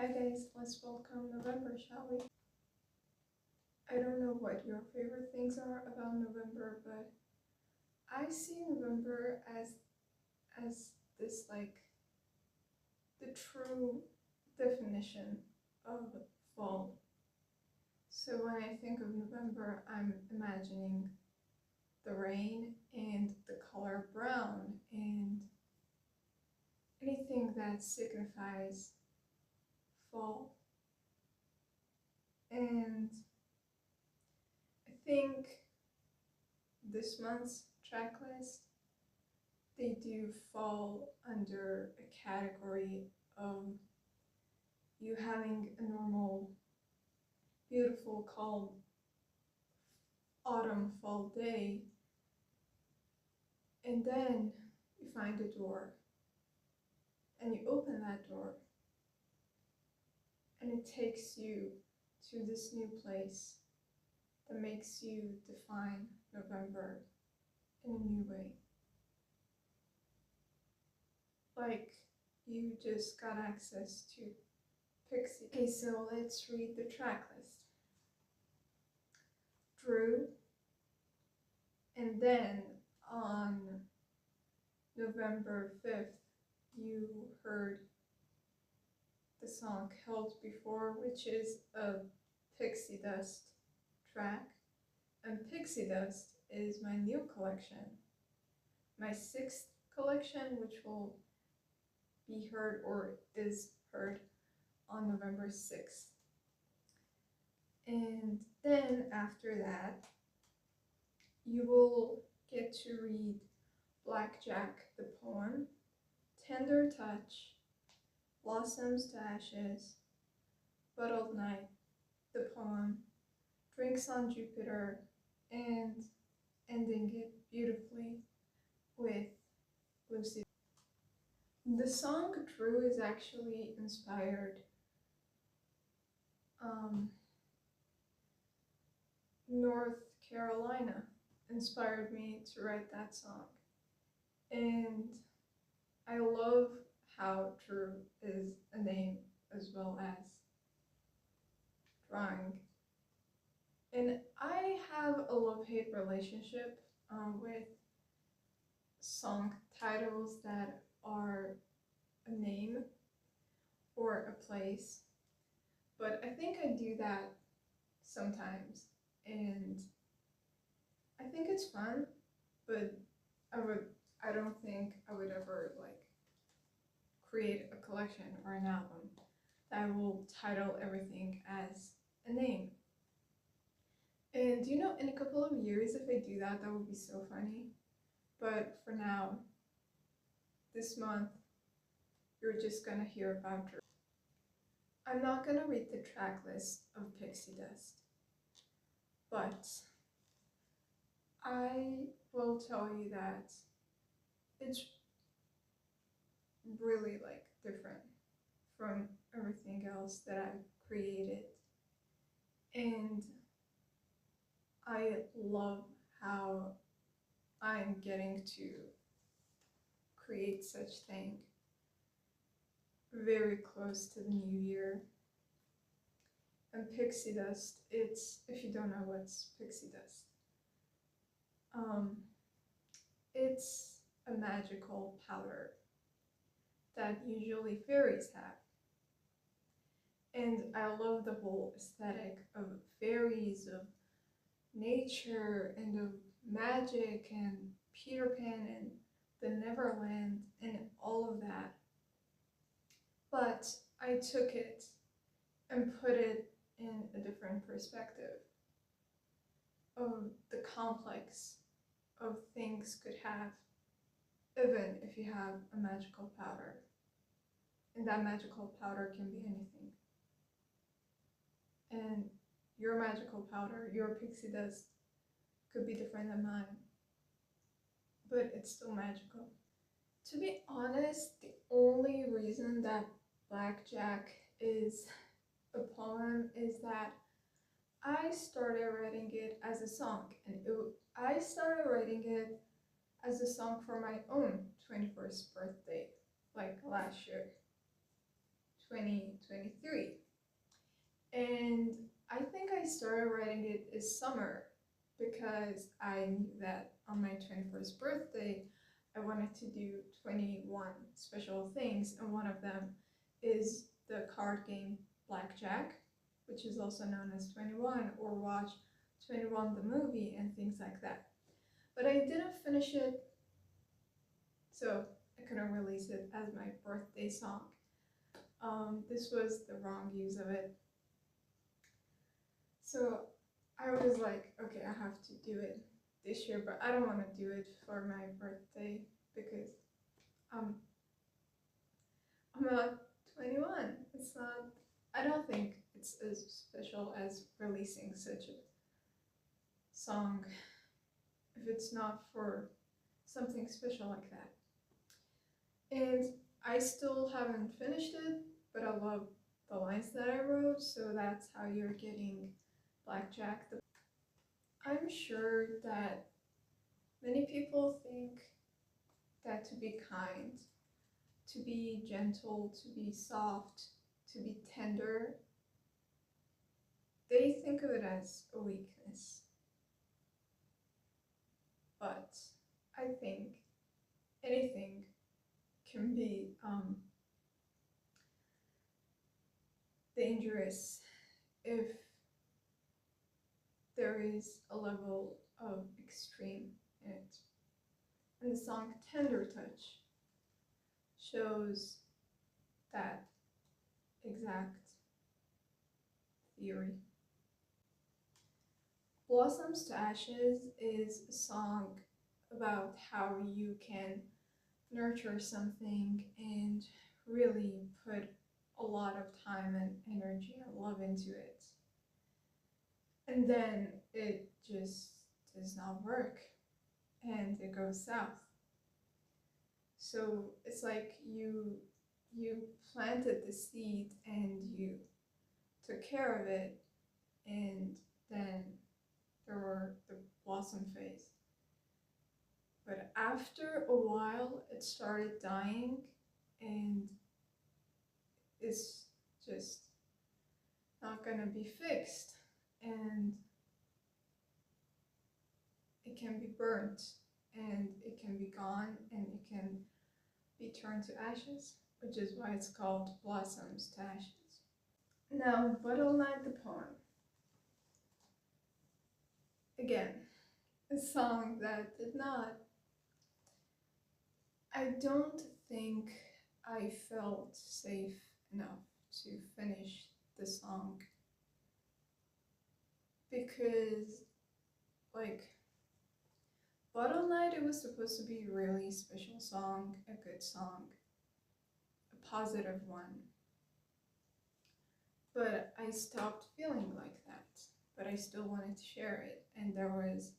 Hi guys, let's welcome November, shall we? I don't know what your favorite things are about November, but I see November as this like the true definition of fall. So when I think of November, I'm imagining the rain and the color brown and anything that signifies fall. And I think this month's track list, they do fall under a category of you having a normal, beautiful, calm autumn fall day, and then you find a door, and you open that door, and it takes you to this new place that makes you define November in a new way. Like you just got access to Pixie. Okay, so let's read the track list. Drew, and then on November 5th, you heard the song Held Before, which is a Pixie Dust track. And Pixie Dust is my new collection, my 6th collection, which will be heard or is heard on November 6th. And then after that, you will get to read Blackjack the poem, Tender Touch, Blossoms to Ashes, Bottled Night the poem, Drinks on Jupiter, and ending it beautifully with Lucy. The song Drew is actually inspired North Carolina inspired me to write that song. And I love how Drew is a name as well as drawing. And I have a love-hate relationship with song titles that are a name or a place. But I think I do that sometimes, and I think it's fun, but I don't think I would ever like create a collection or an album that I will title everything as a name. And you know, in a couple of years, if I do that, that would be so funny. But for now, this month, you're just gonna hear about Drew. I'm not gonna read the track list of Pixie Dust, but I will tell you that it's really like different from everything else that I've created. And I love how I'm getting to create such thing very close to the new year. And Pixie Dust, it's, if you don't know what's Pixie Dust, it's a magical powder that usually fairies have. And I love the whole aesthetic of fairies, of nature, and of magic, and Peter Pan, and the Neverland, and all of that. But I took it and put it in a different perspective of the complex of things could have, even if you have a magical powder. And that magical powder can be anything. And your magical powder, your pixie dust, could be different than mine, but it's still magical. To be honest, the only reason that Blackjack is a poem is that I started writing it as a song, and I started writing it as a song for my own 21st birthday, like last year, 2023. And I think I started writing it this summer because I knew that on my 21st birthday, I wanted to do 21 special things, and one of them is the card game Blackjack, which is also known as 21, or watch 21 the movie and things like that. But I didn't finish it, so I couldn't release it as my birthday song. This was the wrong use of it. So I was like, okay, I have to do it this year, but I don't want to do it for my birthday because I'm not 21. It's not, I don't think it's as special as releasing such a song if it's not for something special like that. And I still haven't finished it, but I love the lines that I wrote, so that's how you're getting Blackjack. I'm sure that many people think that to be kind, to be gentle, to be soft, to be tender, they think of it as a weakness. But I think anything can be dangerous if there is a level of extreme in it. And the song Tender Touch shows that exact theory. Blossoms to Ashes is a song about how you can nurture something and really put a lot of time and energy and love into it. And then it just does not work and it goes south. So it's like you planted the seed and you took care of it, and then there were the blossom phase. But after a while it started dying, and it's just not gonna be fixed, and it can be burnt, and it can be gone, and it can be turned to ashes, which is why it's called Blossoms to Ashes. Now, Bottle Night the poem. Again, a song that did not, I don't think I felt safe enough to finish the song, because like Bottle Night, it was supposed to be a really special song, a good song, a positive one. But I stopped feeling like that, but I still wanted to share it, and there was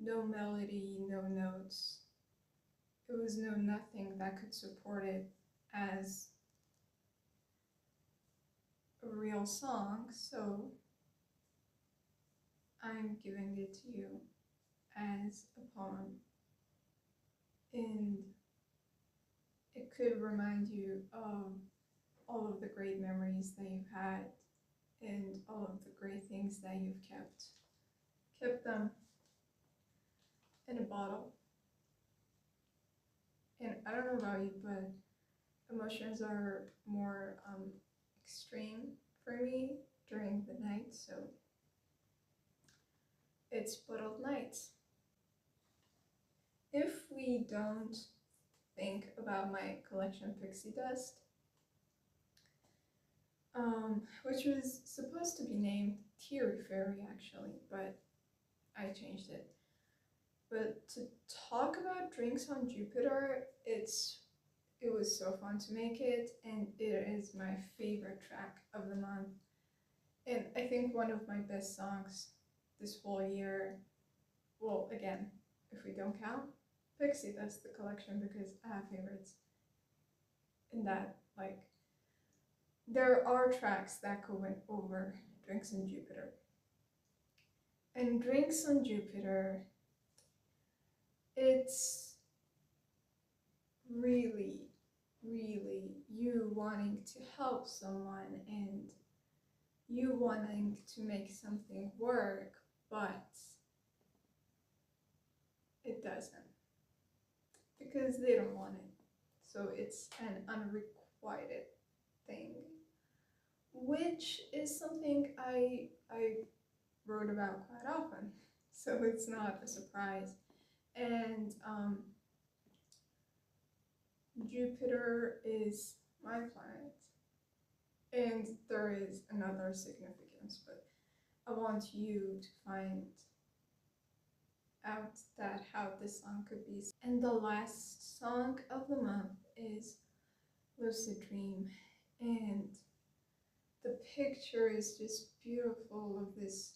no melody, no notes. It was no nothing that could support it as a real song, so I'm giving it to you as a poem. And it could remind you of all of the great memories that you've had and all of the great things that you've kept them in a bottle. And I don't know about you, but emotions are more extreme for me during the night, so it's Bottled Nights. If we don't think about my collection Pixie Dust, which was supposed to be named Teary Fairy actually, but I changed it. But to talk about Drinks on Jupiter, it was so fun to make it, and it is my favorite track of the month. And I think one of my best songs this whole year. Well, again, if we don't count Pixie Dust, the collection, because I have favorites in that, like, there are tracks that go over Drinks on Jupiter. And Drinks on Jupiter, it's really really you wanting to help someone and you wanting to make something work, but it doesn't because they don't want it. So it's an unrequited thing, which is something I wrote about quite often. So it's not a surprise. And Jupiter is my planet, and there is another significance, but I want you to find out that how this song could be. And the last song of the month is Lucid Dream, and the picture is just beautiful of this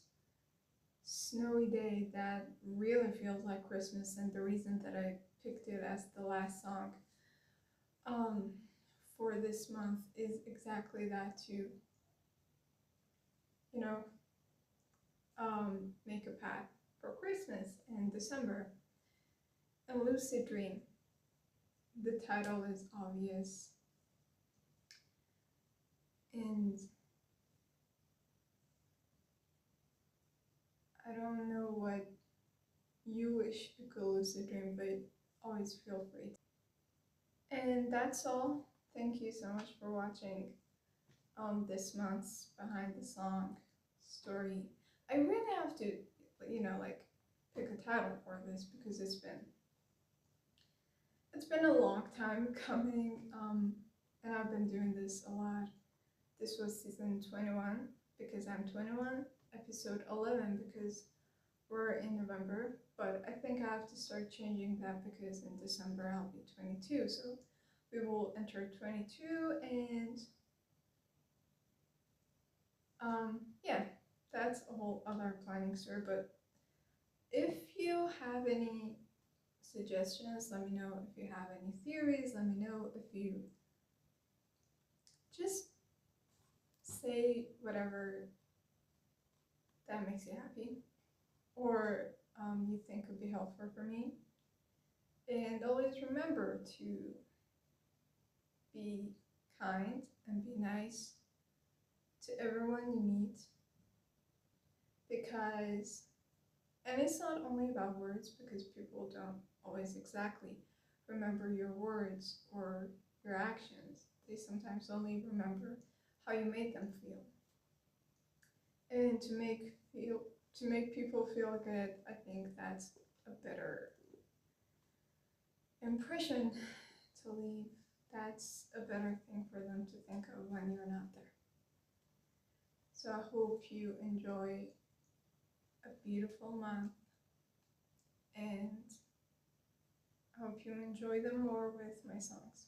snowy day that really feels like Christmas, and the reason that I picked it as the last song um, for this month is exactly that, to, you know, make a path for Christmas in December. A lucid dream. The title is obvious, and I don't know what you wish you could lucid dream, but always feel free to. And that's all. Thank you so much for watching this month's Behind the Song story. I really have to, like, pick a title for this because it's been a long time coming, and I've been doing this a lot. This was season 21 because I'm 21, episode 11 because we're in November, but I think I have to start changing that because in December I'll be 22, so we will enter 22, and yeah, that's a whole other planning story. But if you have any suggestions, let me know. If you have any theories, let me know. If you just say whatever that makes you happy, or you think could be helpful for me. And always remember to be kind and be nice to everyone you meet, because, and it's not only about words, because people don't always exactly remember your words or your actions. They sometimes only remember how you made them feel. And to make people feel good, I think that's a better impression to leave. That's a better thing for them to think of when you're not there. So I hope you enjoy a beautiful month, and I hope you enjoy them more with my songs.